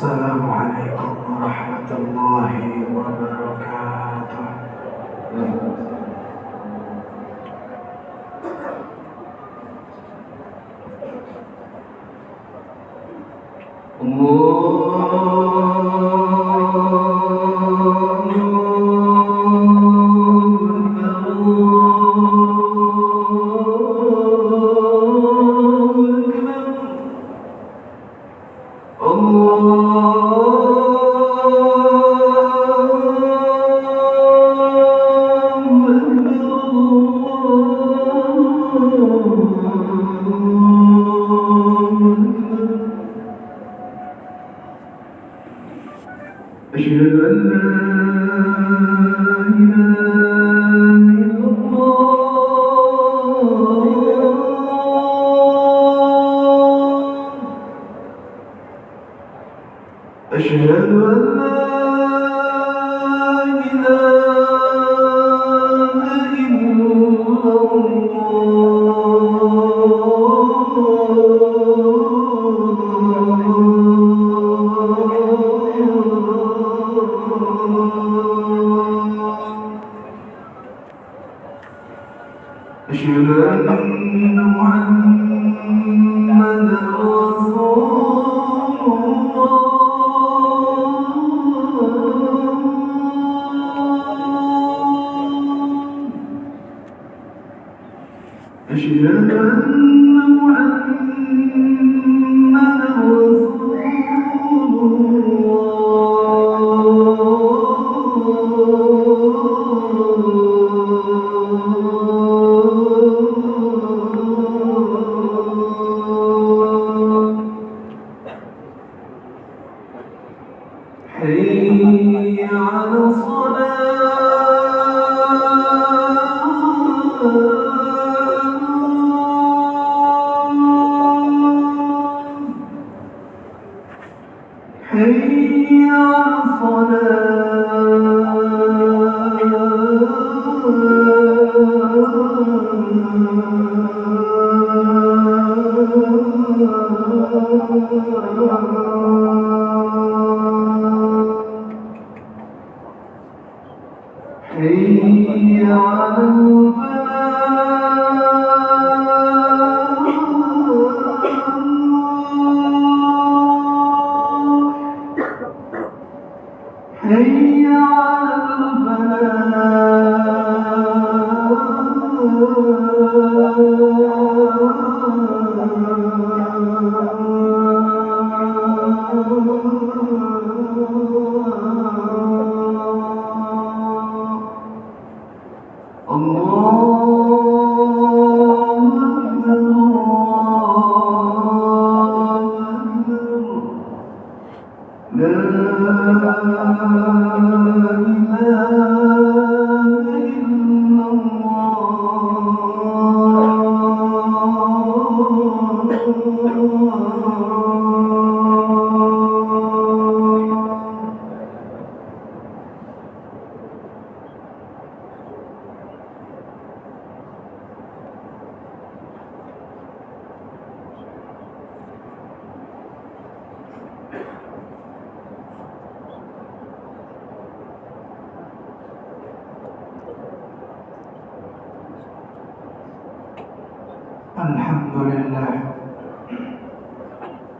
السلام عليكم ورحمة الله وبركاته. أشهد أن لا إله إلا الله. أشهد أن لا إله إلا الله. أشهد أن محمدا رسول الله. أشهد أن محمدا رسول الله. حي على الصلاة. حي على الصلاة. حي على الفلاح. حي على الفلاح. الله أكبر الله أكبر. لا إله إلا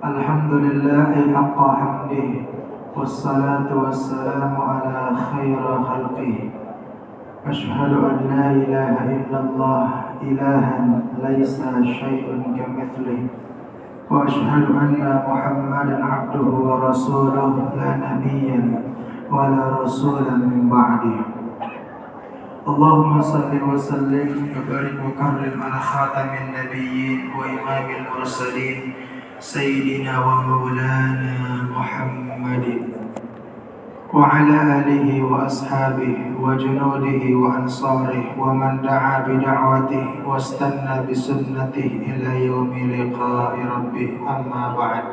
الحمد لله حق حمده والصلاة والسلام على خير خلقه. أشهد أن لا إله إلا الله إلها ليس شيء كمثله، وأشهد أن محمدا عبده ورسوله لا نبيا ولا رسولا من بعده. اللهم صل وسلم وبارك وكرم على خاتم النبيين وإمام المرسلين سيدنا ومولانا محمد وعلى آله وأصحابه وجنوده وأنصاره ومن دعا بدعوته واستنى بسنته إلى يوم لقاء ربه. أما بعد،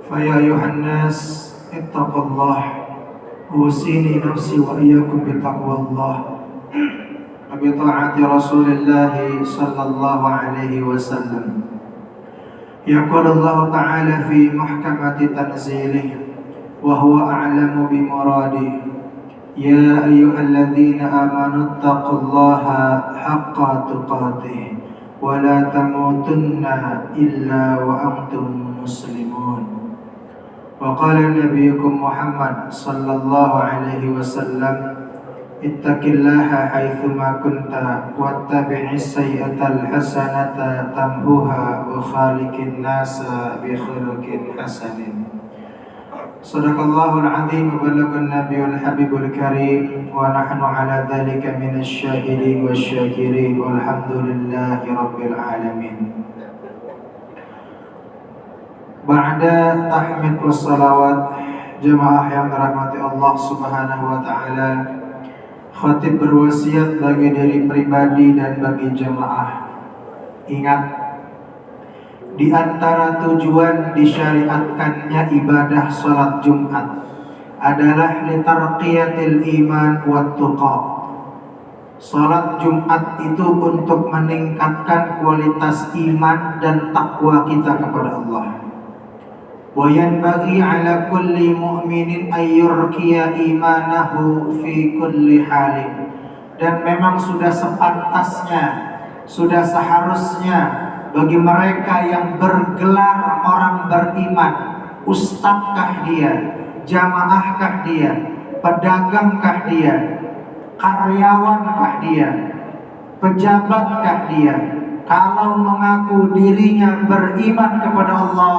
فيا أيها الناس اتقوا الله. أوصيني نفسي وإياكم بتقوى الله وبطاعة رسول الله صلى الله عليه وسلم. يقول الله تعالى في محكمة تنزيله وهو أعلم بمراده يا أيها الذين آمنوا اتقوا الله حق تقاته ولا تموتن إلا وأنتم مسلمون. وقال نبيكم محمد صلى الله عليه وسلم اتق الله حيثما كنت واتبع السيئة الحسنة تمحها وخالق الناس بخلق حسن. Sadaqallahul azim wa balaghun nabiyul habibul karim wa nahnu ala dhalika minasy syahidin wasyakirin walhamdulillahi rabbil alamin. Ba'da tahmid wassalawat, jemaah yang dirahmati Allah Subhanahu wa taala, khatib berwasiat bagi diri pribadi dan bagi jemaah. Ingat, di antara tujuan disyariatkannya ibadah salat Jumat adalah litarqiyatil iman wat tuqa. Salat Jumat itu untuk meningkatkan kualitas iman dan takwa kita kepada Allah. Wa yanbaghi 'ala kulli mu'minin ay yurqiya imanahu fi kulli halin. Dan memang sudah sepantasnya, sudah seharusnya bagi mereka yang bergelar orang beriman, ustadzkah dia, jamaahkah dia, pedagangkah dia, karyawankah dia, pejabatkah dia, kalau mengaku dirinya beriman kepada Allah,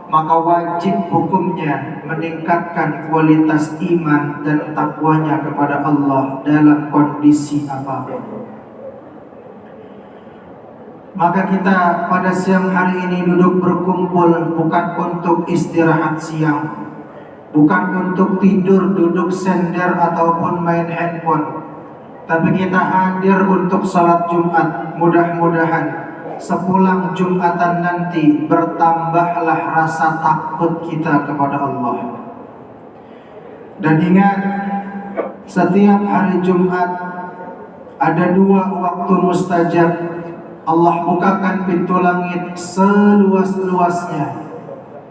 maka wajib hukumnya meningkatkan kualitas iman dan takwanya kepada Allah dalam kondisi apapun. Maka kita pada siang hari ini duduk berkumpul bukan untuk istirahat siang, bukan untuk tidur, duduk sender ataupun main handphone, tapi kita hadir untuk salat Jumat. Mudah-mudahan sepulang Jumatan nanti bertambahlah rasa takut kita kepada Allah. Dan ingat, setiap hari Jumat ada 2 waktu mustajab. Allah bukakan pintu langit seluas-luasnya.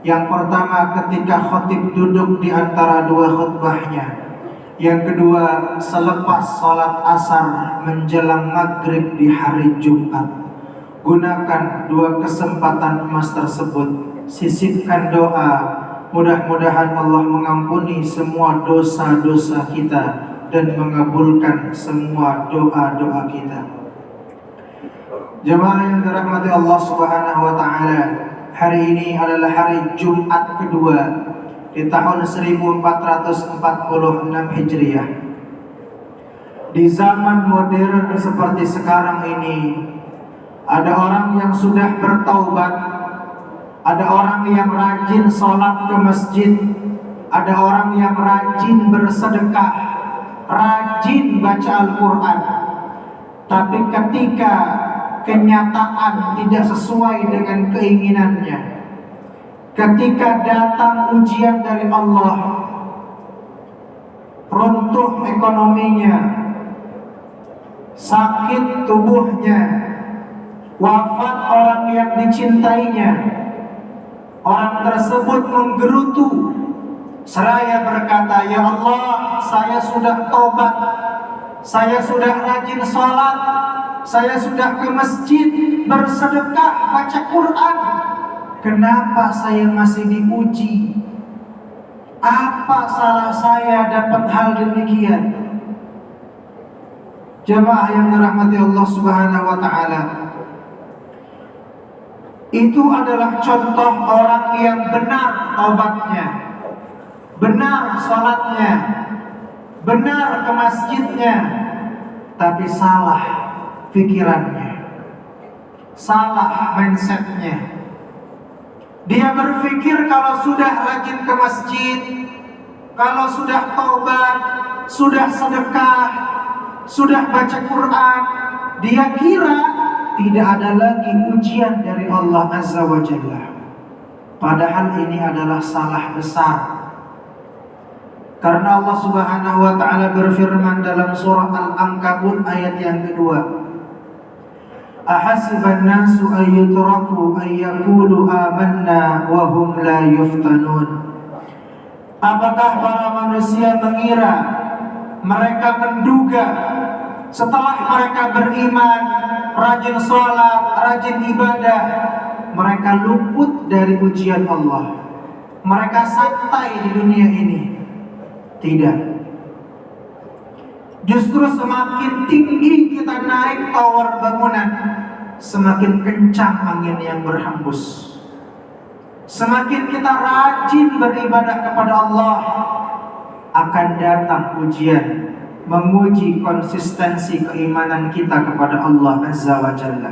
Yang pertama ketika khatib duduk di antara 2 khutbahnya. Yang kedua selepas salat asar menjelang maghrib di hari Jumat. Gunakan 2 kesempatan emas tersebut. Sisipkan doa. Mudah-mudahan Allah mengampuni semua dosa-dosa kita dan mengabulkan semua doa-doa kita. Jemaah yang dirahmati Allah Subhanahu wa taala, hari ini adalah hari Jumat kedua di tahun 1446 Hijriah. Di zaman modern seperti sekarang ini, ada orang yang sudah bertaubat, ada orang yang rajin sholat ke masjid, ada orang yang rajin bersedekah, rajin baca Al-Quran. Tapi ketika kenyataan tidak sesuai dengan keinginannya, ketika datang ujian dari Allah, runtuh ekonominya, sakit tubuhnya, wafat orang yang dicintainya, orang tersebut menggerutu seraya berkata, "Ya Allah, saya sudah tobat, saya sudah rajin sholat, saya sudah ke masjid, bersedekah, baca Quran. Kenapa saya masih diuji? Apa salah saya dapat hal demikian?" Jemaah yang dirahmati Allah Subhanahu wa taala, itu adalah contoh orang yang benar taubatnya, benar sholatnya, benar ke masjidnya, tapi salah pikirannya, salah mindsetnya. Dia berpikir kalau sudah rajin ke masjid, kalau sudah taubat, sudah sedekah, sudah baca Quran, dia kira tidak ada lagi ujian dari Allah Azza wa Jalla. Padahal ini adalah salah besar. Karena Allah Subhanahu wa taala berfirman dalam surah Al-Ankabut ayat yang kedua, Ahasiban nasu an yutraku an yaqulu amanna wa hum la yuftanun. Apakah para manusia mengira, mereka menduga setelah mereka beriman, rajin sholat, rajin ibadah, mereka luput dari ujian Allah, mereka santai di dunia ini? Tidak. Justru semakin tinggi kita naik tower bangunan, semakin kencang angin yang berhembus. Semakin kita rajin beribadah kepada Allah, akan datang ujian menguji konsistensi keimanan kita kepada Allah Azza wa Jalla.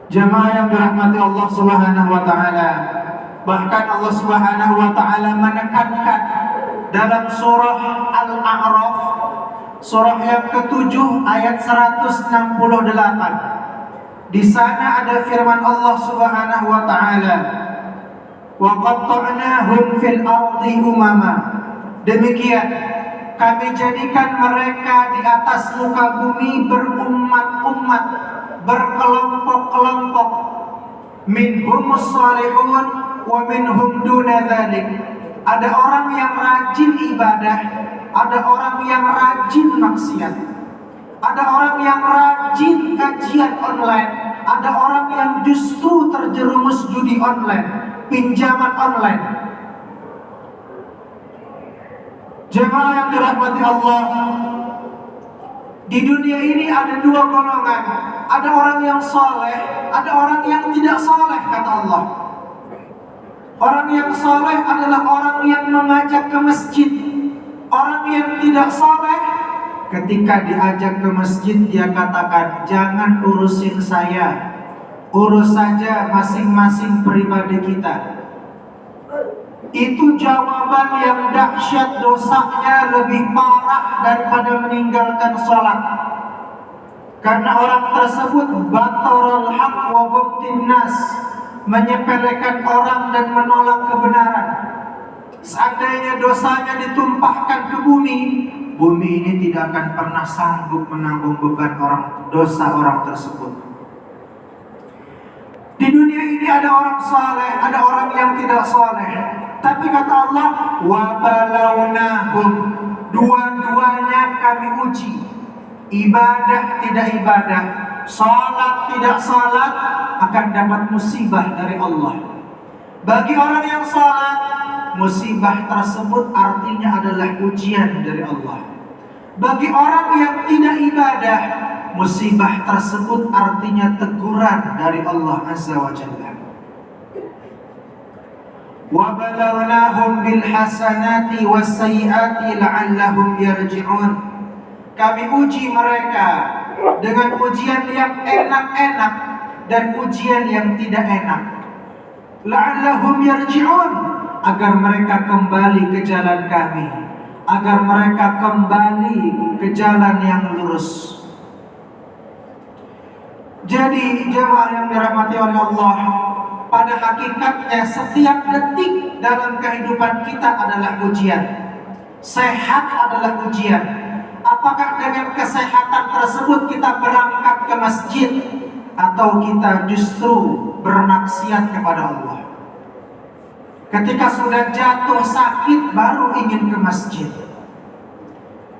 Jamaah yang dirahmati Allah Subhanahu wa taala, bahkan Allah Subhanahu wa taala menekankan dalam surah Al-A'raf, surah yang ke-7 ayat 168. Di sana ada firman Allah Subhanahu wa taala, "Wa qatta'nahum fil ardi umama." Demikian kami jadikan mereka di atas muka bumi berumat-umat, berkelompok-kelompok. Minhumus salihun wa minhum duna dzalik. Ada orang yang rajin ibadah, ada orang yang rajin maksiat. Ada orang yang rajin kajian online, ada orang yang justru terjerumus judi online, pinjaman online. Jemaah yang dirahmati Allah, di dunia ini ada dua golongan. Ada orang yang soleh, ada orang yang tidak soleh, kata Allah. Orang yang soleh adalah orang yang mengajak ke masjid. Orang yang tidak soleh, ketika diajak ke masjid dia katakan, jangan urusin saya, urus saja masing-masing pribadi kita. Itu jawaban yang dahsyat, dosanya lebih parah daripada meninggalkan sholat. Karena orang tersebut batarul haq wa ghamtin nas, menyepelekan orang dan menolak kebenaran. Seandainya dosanya ditumpahkan ke bumi, bumi ini tidak akan pernah sanggup menanggung beban dosa orang tersebut. Di dunia ini ada orang saleh, ada orang yang tidak saleh. Tapi kata Allah, wa balawnahum, dua-duanya kami uji. Ibadah tidak ibadah, salat tidak salat, akan dapat musibah dari Allah. Bagi orang yang salat, musibah tersebut artinya adalah ujian dari Allah. Bagi orang yang tidak ibadah, musibah tersebut artinya teguran dari Allah Azza wa Jalla. Wa balawnahum bil hasanati was sayyiati la'allahum yarji'un. Kami uji mereka dengan ujian yang enak-enak dan ujian yang tidak enak. La'allahum yarji'un, agar mereka kembali ke jalan kami, agar mereka kembali ke jalan yang lurus. Jadi jemaah yang dirahmati oleh Allah, pada hakikatnya setiap detik dalam kehidupan kita adalah ujian. Sehat adalah ujian. Apakah dengan kesehatan tersebut kita berangkat ke masjid, atau kita justru bermaksiat kepada Allah? Ketika sudah jatuh sakit baru ingin ke masjid.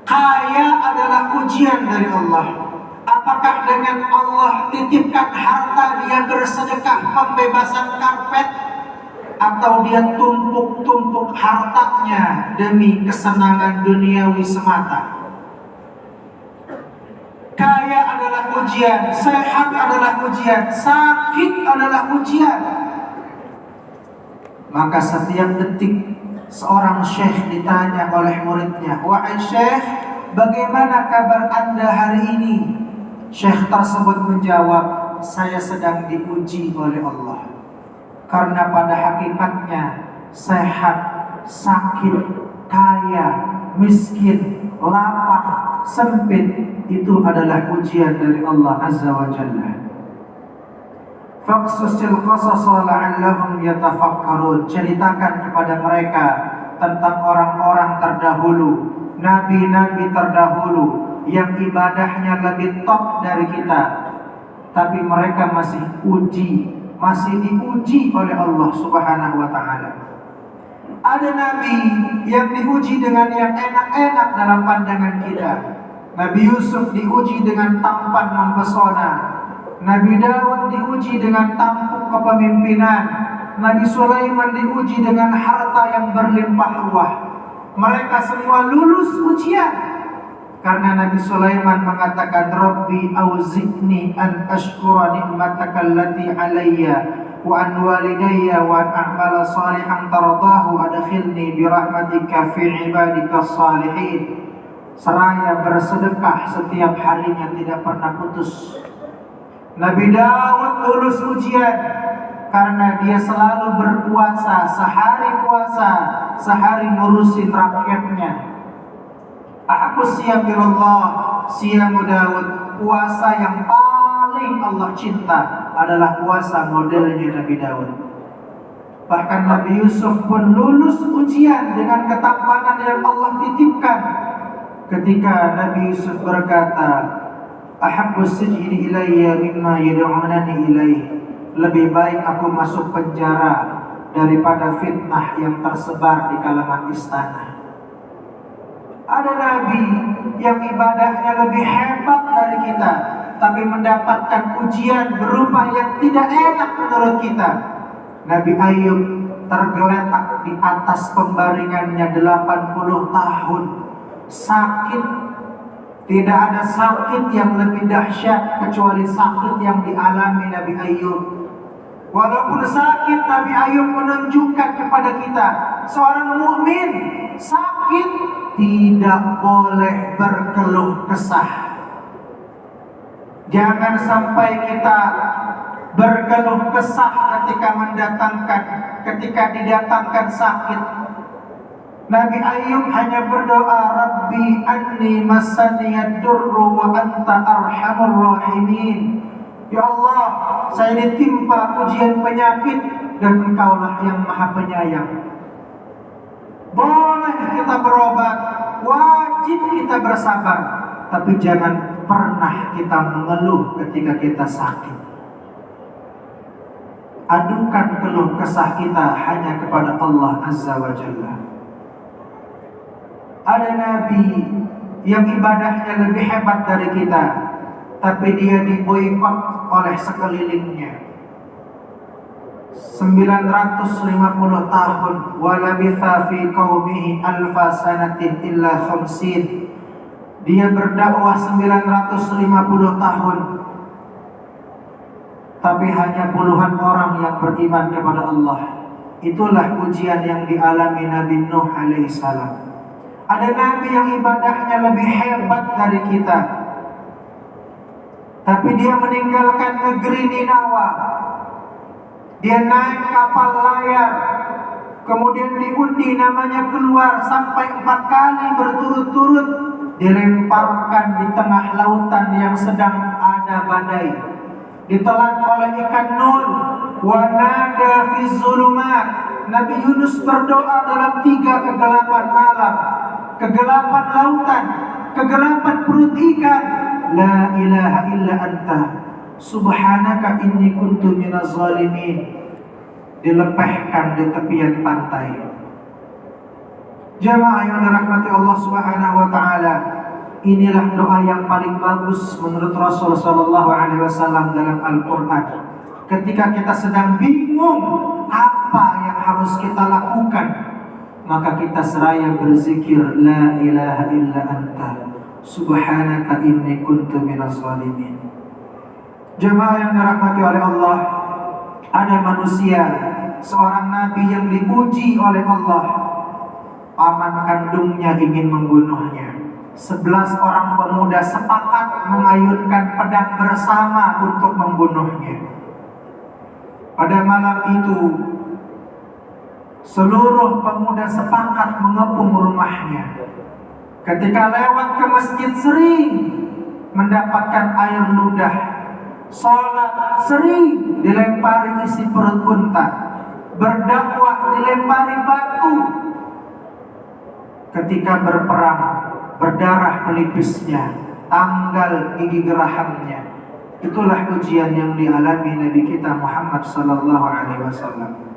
Kaya adalah ujian dari Allah. Apakah dengan Allah titipkan harta dia bersedekah pembebasan karpet, atau dia tumpuk-tumpuk hartanya demi kesenangan duniawi semata? Kaya adalah ujian, sehat adalah ujian, sakit adalah ujian. Maka setiap detik seorang syekh ditanya oleh muridnya, "Wahai syekh, bagaimana kabar Anda hari ini?" Syekh tersebut menjawab, "Saya sedang diuji oleh Allah." Karena pada hakikatnya sehat, sakit, kaya, miskin, lapang, sempit, itu adalah ujian dari Allah Azza wa Jalla. Faqsusil qasasa la'allahum yatafakkarun. Ceritakan kepada mereka tentang orang-orang terdahulu, nabi-nabi terdahulu, yang ibadahnya lebih top dari kita, tapi mereka masih diuji oleh Allah Subhanahu wa taala. Ada nabi yang diuji dengan yang enak-enak dalam pandangan kita. Nabi Yusuf diuji dengan tampan mempesona. Nabi Daud diuji dengan tampuk kepemimpinan. Nabi Sulaiman diuji dengan harta yang berlimpah ruah. Mereka semua lulus ujian. Karena Nabi Sulaiman mengatakan, Rabbi auzi'ni an ashkura ni'mataka allati alayya wa an walidayya wa an a'mala salihan taradahu adkhilni birahmatika fi ibadika salihin. Seraya bersedekah setiap harinya tidak pernah putus. Nabi Daud lulus ujian karena dia selalu berpuasa, sehari ngurusin rakyatnya. Aku siamirullah, siamu Daud. Puasa yang paling Allah cinta adalah puasa modelnya Nabi Daud. Bahkan Nabi Yusuf pun lulus ujian dengan ketampanan yang Allah titipkan. Ketika Nabi Yusuf berkata, Ahabbus sijni ilayya mimma yad'unani ilaih. Lebih baik aku masuk penjara daripada fitnah yang tersebar di kalangan istana. Ada nabi yang ibadahnya lebih hebat dari kita, tapi mendapatkan ujian berupa yang tidak enak menurut kita. Nabi Ayub tergeletak di atas pembaringannya 80 tahun. Sakit, tidak ada sakit yang lebih dahsyat kecuali sakit yang dialami Nabi Ayub. Walaupun sakit, Nabi Ayub menunjukkan kepada kita, seorang mukmin sakit tidak boleh berkeluh kesah. Jangan sampai kita berkeluh kesah ketika didatangkan sakit. Nabi Ayub hanya berdoa, Rabbi anni massaniyad durru wa anta arhamur rahimin. Ya Allah, saya ditimpa ujian penyakit dan Engkaulah yang Maha Penyayang. Boleh kita berobat, wajib kita bersabar, tapi jangan pernah kita mengeluh ketika kita sakit. Adukan keluh kesah kita hanya kepada Allah Azza wa Jalla. Ada nabi yang ibadahnya lebih hebat dari kita, tapi dia diboikot oleh sekelilingnya. 950 tahun, walabitha fi qaumihi alfa sanatin illa khamsin. Dia berdakwah 950 tahun, tapi hanya puluhan orang yang beriman kepada Allah. Itulah ujian yang dialami Nabi Nuh alaihissalam. Ada nabi yang ibadahnya lebih hebat dari kita, tapi dia meninggalkan negeri Ninawa. Dia naik kapal layar, kemudian diundi namanya keluar sampai 4 kali berturut-turut, dilemparkan di tengah lautan yang sedang ada badai, ditelan oleh ikan Nun. Wa nada fi zulumat. Nabi Yunus berdoa dalam 3 kegelapan malam, kegelapan lautan, kegelapan perut ikan. La ilaha illa anta subhanaka inni kuntu minaz zalimin. Dilepehkan di tepian pantai. Jamaah yang dirahmati Allah Subhanahu wa taala, inilah doa yang paling bagus menurut Rasul sallallahu alaihi wasallam dalam Al-Qur'an. Ketika kita sedang bingung apa yang harus kita lakukan, maka kita seraya berzikir la ilaha illa anta subhanaka inni kuntu minaz zalimin. Jemaah yang dirahmati oleh Allah, ada manusia, seorang nabi yang diuji oleh Allah. Paman kandungnya ingin membunuhnya. 11 orang pemuda sepakat mengayunkan pedang bersama untuk membunuhnya. Pada malam itu, seluruh pemuda sepakat mengepung rumahnya. Ketika lewat ke masjid sering mendapatkan air ludah. Sholat sering dilempari isi perut unta. Berdakwah dilempari batu. Ketika berperang, berdarah pelipisnya, tanggal gigi gerahamnya. Itulah ujian yang dialami Nabi kita Muhammad sallallahu alaihi wasallam.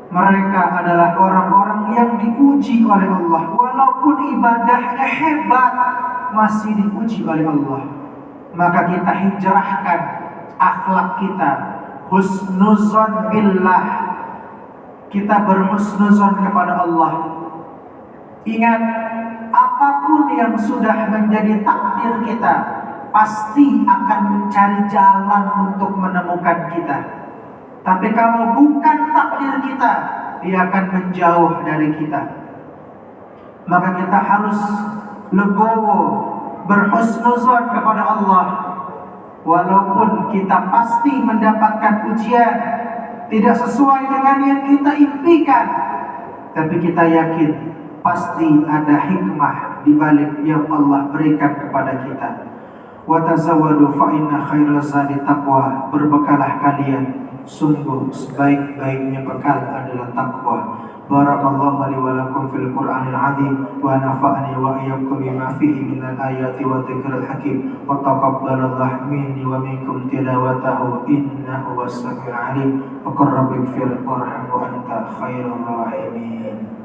Mereka adalah orang-orang yang diuji oleh Allah. Walaupun ibadahnya hebat, masih diuji oleh Allah. Maka kita hijrahkan akhlak kita, husnuzon billah. Kita berhusnuzon kepada Allah. Ingat, apapun yang sudah menjadi takdir kita, pasti akan mencari jalan untuk menemukan kita. Tapi kalau bukan takdir kita, dia akan menjauh dari kita. Maka kita harus legowo, berhusnuzon kepada Allah. Walaupun kita pasti mendapatkan ujian tidak sesuai dengan yang kita impikan, tapi kita yakin pasti ada hikmah di balik yang Allah berikan kepada kita. Wa tazawwadu fa inna khairaz zadi taqwa. Berbekalah kalian, sungguh sebaik-baiknya bekal adalah takwa. Barakallahu li wa lakum fil Qur'anil azim wa nafa'ani wa iyyakum bima fihi minal ayati wa dzikril hakim wa taqabbalallahu minni wa minkum tilawatahu innahu was-sami'ul 'alim. Wa qur rabbighfir warham wa anta khairur rahimin.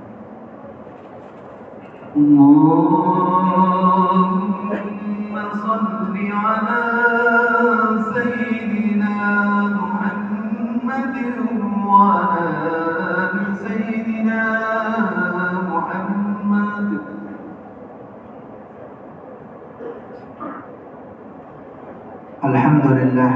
Allahumma shalli 'ala sayyidina Muhammadin wa ala sayyidina Muhammad. Alhamdulillah,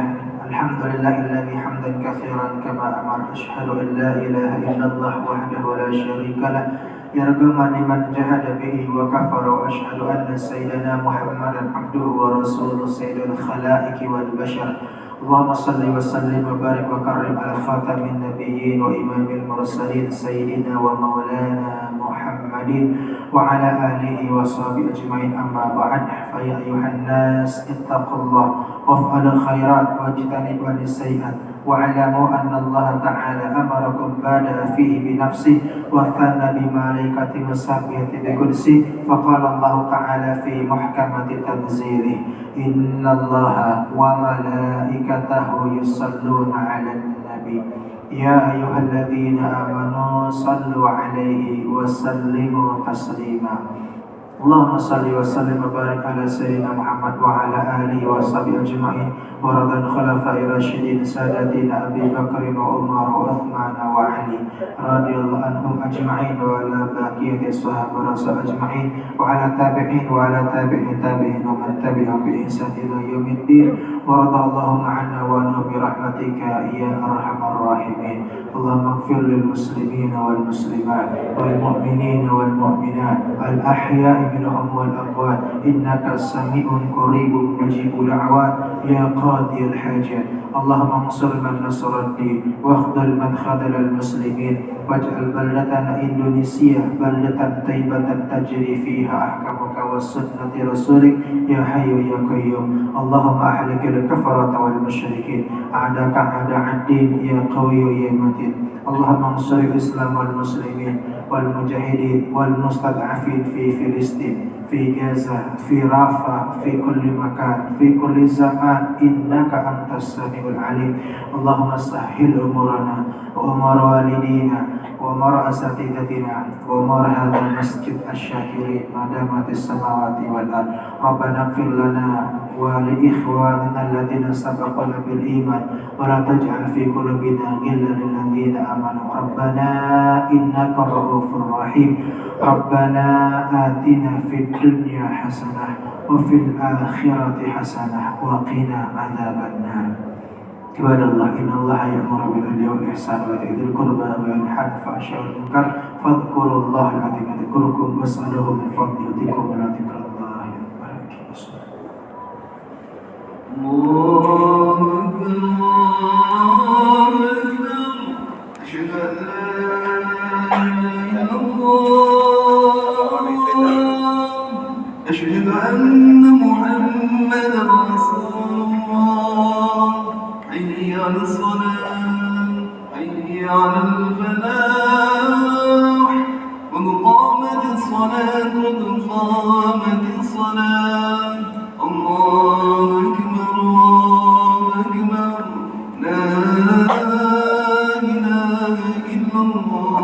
alhamdulillahilladzi hamdan katsiran kama amara. Asyhadu an la ilaha illallah wahdahu la syarika lah yarghaman liman jahada bihi wa kafara. Wa asyhadu anna sayyidana Muhammadan abduhu wa rasuluhu sayyidul khalaiqi wal bashar. Allahumma salli wa sallim wa barik wa karrim ala khatamin nabiyyin wa imamil mursalin sayyidina wa maulana Muhammadin wa ala alihi wa sahbihi ajma'in. Amma ba'd. Fa ya ayuhan nas ittaqullah waf'alul khairat wajtanibu as-sayyi'at wa'lamu anna Allah ta'ala amarakum bada fihi bi nafsihi wa thanna bi malaikati musabbihati bi qudsi. Faqala Allah ta'ala fi muhkamati tanzilihi inna Allah wa malaikatahu yusalluna 'alan nabi ya ayyuhalladzina amanu sallu 'alaihi wa sallimu taslima. Allahumma salli wa sallim wa barik ala sayyidina Muhammad wa ala alihi wa sahbihi ajma'in wa radhan khulafai rasyidin sadatina Abi Bakr wa Umar wa Uthman wa Ali radhiyallahu anhum ajma'in wa ala baqiyati sahabah rasul ajma'in wa ala tabi'in wa ala tabi'in tabi'in wa man tabi'ahum bi ihsan ila yaumiddin wa radallahu anna wa anhum bi rahmatika ya arhamar rahimin. Allahumma ighfir lil muslimin wal muslimat wal mu'minin wal mu'minat al ahya'i minhum wal amwat innaka sami'un qaribun mujibud da'awat ya qadiyal hajat. Allahumma ansur man nasara ad-din wa akhdhal man khadhala al-muslimin waj'al baldatana Indonesia baldatan taibatan tajri fiha ahkamuka wa sunnati rasulik ya hayyu ya qayyum. Allahumma ahlikil kafarata wal musyrikin a'daka a'da'ad-din ya qawiyyu ya matin. Allahumma ansur al-islam wal muslimin wal mujahidin wal mustad'afin fi Filistin, fi Gaza, fi Rafah, fi kulli makan, fi kulli zaman innaka antas samiul alim. Allahumma sahhil umurana wa umur walidina wa umur asatidatina wa umur hadzal masjid asy-syakirin madamatis samawati wal ard. Rabbana ighfir lana wa li ikhwanina alladziina sabaquna bil iman wa la taj'al fi qulubina ghillan lil ladzina amanu rabbana innaka ra'ufur rahim. Rabbana atina fid dunya hasanah wa fil akhirati hasanah wa qina adzabannar. Ibadallah, innallaha ya'muru bil 'adli wal ihsani wa ita'i dzil qurba wa yanha 'anil fahsya'i wal munkar fadhkurullaha al-'azima yadhkurukum was'aluhu min fadlihi yu'tikum wa la dzikrullahi akbar. Allahu akbar. Asyhadu an la ilaha illallah asyhadu anna Muhammadar rasulullah. حي على الصلاة حي على الفلاح قد قامت الصلاة قد قامت الصلاة الله أكبر الله أكبر لا إله إلا الله